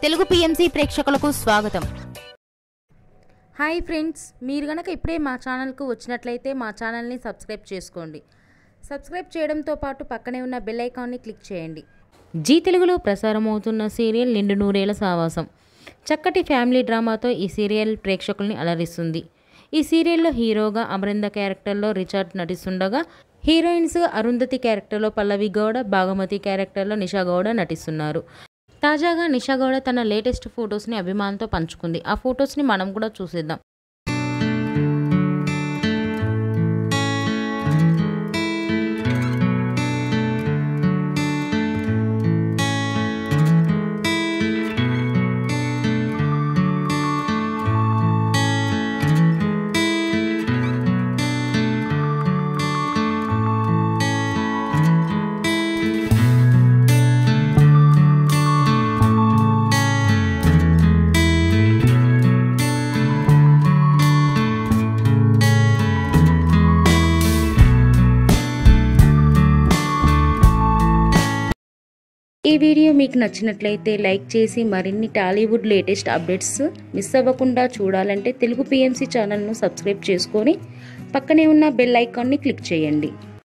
Telugu PMC ప్రేక్షకులకు స్వాగతం. Hi friends, మీరు గనక ఇప్పుడే మా ఛానల్కు వచ్చినట్లయితే మా ఛానల్ని సబ్స్క్రైబ్ చేసుకోండి. సబ్స్క్రైబ్ చేయడంతో పాటు పక్కనే ఉన్న బెల్ ఐకాన్ని క్లిక్ చేయండి. జీ తెలుగులో ప్రసారమవుతున్న సీరియల్ నిండు నూరేళ్ల సావాసం. చక్కటి ఫ్యామిలీ డ్రామాతో ఈ సీరియల్ ప్రేక్షకుల్ని అలరిస్తుంది. ఈ సీరియల్లో హీరోగా అమరింద క్యారెక్టర్లో రిచర్డ్ నటిస్తుండగా, హీరోయిన్స్ అరుంధతి క్యారెక్టర్లో పల్లవి గౌడ, భాగమతి క్యారెక్టర్లో నిషా గౌడ నటిస్తున్నారు. తాజాగా నిషా గౌడ తన లేటెస్ట్ ఫొటోస్ని అభిమానులతో పంచుకుంది. ఆ ఫొటోస్ని మనం కూడా చూసేద్దాం. ఈ వీడియో మీకు నచ్చినట్లయితే లైక్ చేసి మరిన్ని టాలీవుడ్ లేటెస్ట్ అప్డేట్స్ మిస్ అవ్వకుండా చూడాలంటే తెలుగు పిఎంసి ఛానల్ను సబ్స్క్రైబ్ చేసుకొని పక్కనే ఉన్న బెల్ ఐకాన్ని క్లిక్ చేయండి.